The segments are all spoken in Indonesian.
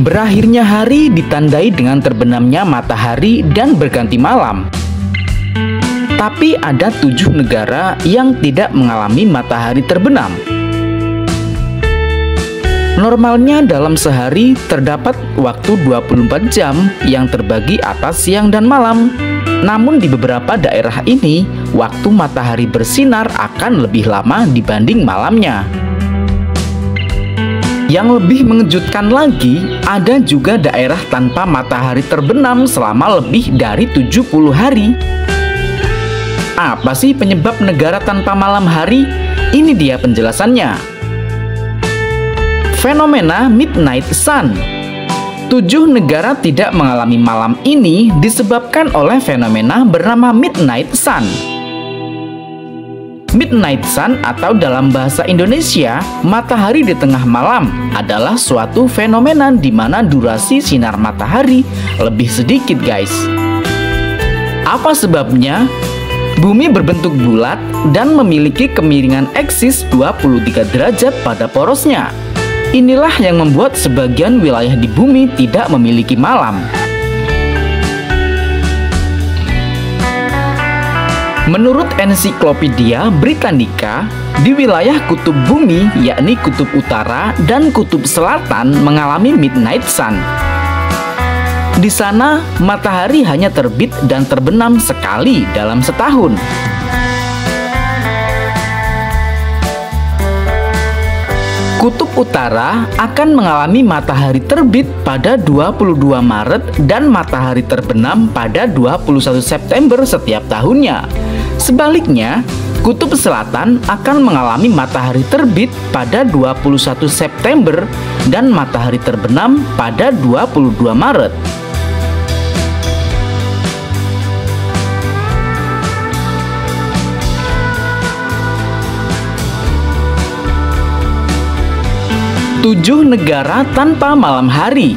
Berakhirnya hari ditandai dengan terbenamnya matahari dan berganti malam. Tapi ada 7 negara yang tidak mengalami matahari terbenam. Normalnya dalam sehari terdapat waktu 24 jam yang terbagi atas siang dan malam. Namun di beberapa daerah ini, waktu matahari bersinar akan lebih lama dibanding malamnya. Yang lebih mengejutkan lagi, ada juga daerah tanpa matahari terbenam selama lebih dari 70 hari. Apa sih penyebab negara tanpa malam hari? Ini dia penjelasannya. Fenomena Midnight Sun. 7 negara tidak mengalami malam ini disebabkan oleh fenomena bernama Midnight Sun. Midnight Sun atau dalam bahasa Indonesia, matahari di tengah malam adalah suatu fenomena di mana durasi sinar matahari lebih sedikit, guys. Apa sebabnya? Bumi berbentuk bulat dan memiliki kemiringan eksis 23 derajat pada porosnya. Inilah yang membuat sebagian wilayah di bumi tidak memiliki malam. Menurut Ensiklopedia Britannica, di wilayah kutub bumi, yakni kutub utara dan kutub selatan mengalami midnight sun. Di sana, matahari hanya terbit dan terbenam sekali dalam setahun. Kutub utara akan mengalami matahari terbit pada 22 Maret dan matahari terbenam pada 21 September setiap tahunnya. Sebaliknya, kutub selatan akan mengalami matahari terbit pada 21 September dan matahari terbenam pada 22 Maret. Tujuh negara tanpa malam hari.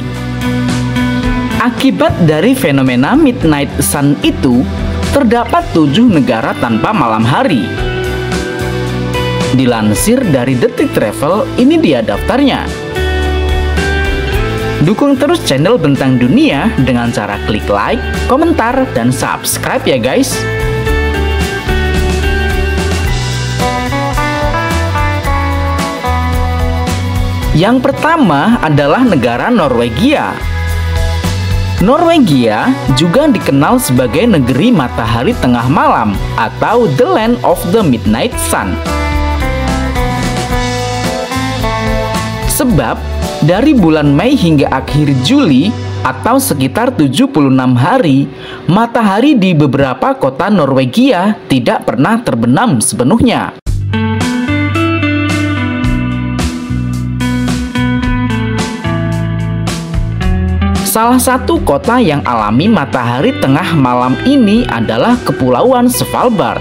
Akibat dari fenomena Midnight Sun itu, terdapat 7 negara tanpa malam hari. Dilansir dari Detik Travel, ini dia daftarnya. Dukung terus channel Bentang Dunia dengan cara klik like, komentar, dan subscribe ya guys. Yang pertama adalah negara Norwegia. Norwegia juga dikenal sebagai negeri matahari tengah malam atau The Land of the Midnight Sun. Sebab dari bulan Mei hingga akhir Juli atau sekitar 76 hari, matahari di beberapa kota Norwegia tidak pernah terbenam sepenuhnya. Salah satu kota yang alami matahari tengah malam ini adalah Kepulauan Svalbard.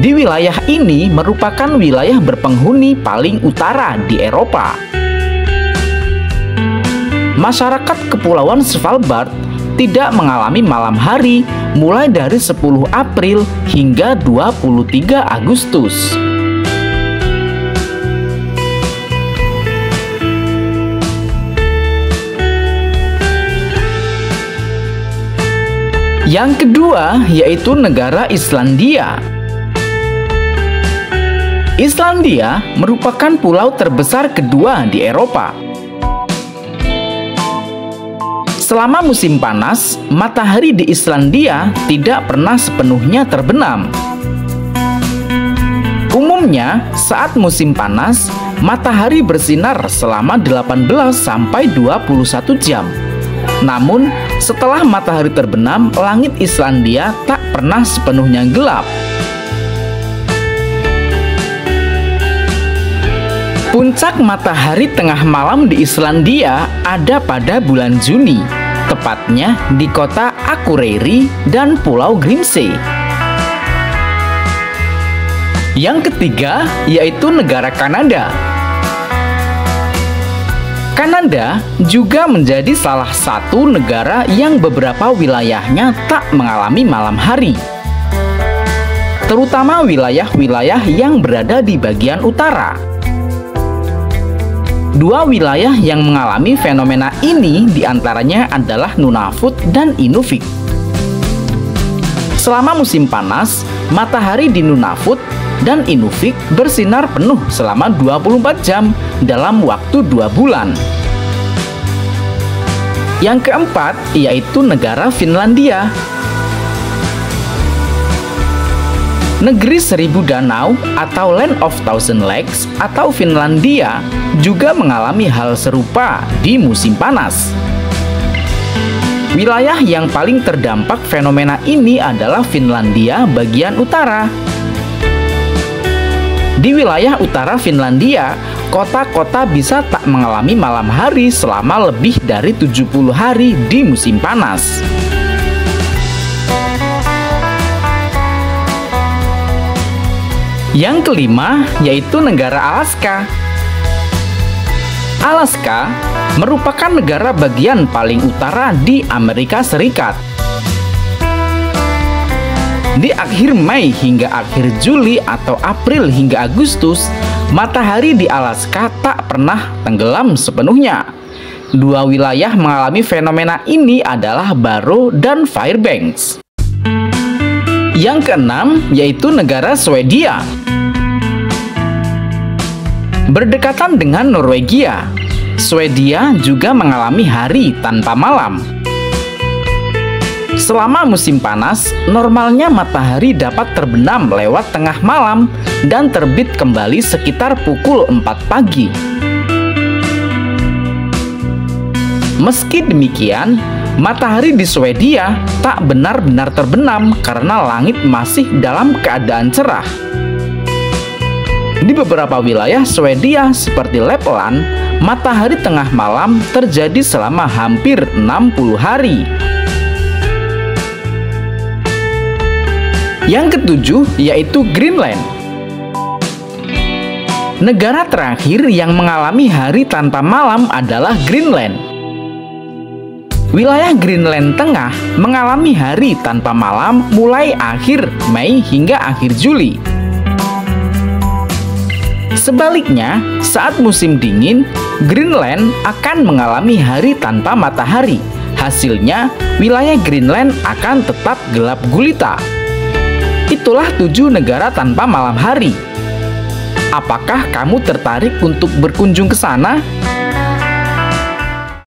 Di wilayah ini merupakan wilayah berpenghuni paling utara di Eropa. Masyarakat Kepulauan Svalbard tidak mengalami malam hari mulai dari 10 April hingga 23 Agustus. Yang kedua yaitu negara Islandia. Islandia merupakan pulau terbesar kedua di Eropa. Selama musim panas, matahari di Islandia tidak pernah sepenuhnya terbenam. Umumnya, saat musim panas, matahari bersinar selama 18 sampai 21 jam. Namun, setelah matahari terbenam, langit Islandia tak pernah sepenuhnya gelap. Puncak matahari tengah malam di Islandia ada pada bulan Juni, tepatnya di kota Akureyri dan Pulau Grimsey. Yang ketiga yaitu negara Kanada. Kanada juga menjadi salah satu negara yang beberapa wilayahnya tak mengalami malam hari, terutama wilayah-wilayah yang berada di bagian utara. Dua wilayah yang mengalami fenomena ini diantaranya adalah Nunavut dan Inuvik. Selama musim panas, matahari di Nunavut dan Inuvik bersinar penuh selama 24 jam dalam waktu 2 bulan. Yang keempat yaitu negara Finlandia. Negeri Seribu Danau atau Land of Thousand Lakes atau Finlandia juga mengalami hal serupa di musim panas. Wilayah yang paling terdampak fenomena ini adalah Finlandia bagian utara. Di wilayah utara Finlandia, kota-kota bisa tak mengalami malam hari selama lebih dari 70 hari di musim panas. Yang kelima yaitu negara Alaska. Alaska merupakan negara bagian paling utara di Amerika Serikat. Di akhir Mei hingga akhir Juli atau April hingga Agustus, matahari di Alaska tak pernah tenggelam sepenuhnya. Dua wilayah mengalami fenomena ini adalah Barrow dan Fairbanks. Yang keenam yaitu negara Swedia. Berdekatan dengan Norwegia, Swedia juga mengalami hari tanpa malam. Selama musim panas, normalnya matahari dapat terbenam lewat tengah malam dan terbit kembali sekitar pukul 4 pagi. Meski demikian, matahari di Swedia tak benar-benar terbenam karena langit masih dalam keadaan cerah. Di beberapa wilayah Swedia seperti Lapland, matahari tengah malam terjadi selama hampir 60 hari. Yang ketujuh yaitu Greenland. Negara terakhir yang mengalami hari tanpa malam adalah Greenland. Wilayah Greenland Tengah mengalami hari tanpa malam mulai akhir Mei hingga akhir Juli. Sebaliknya, saat musim dingin, Greenland akan mengalami hari tanpa matahari. Hasilnya, wilayah Greenland akan tetap gelap gulita. Itulah 7 negara tanpa malam hari. Apakah kamu tertarik untuk berkunjung ke sana?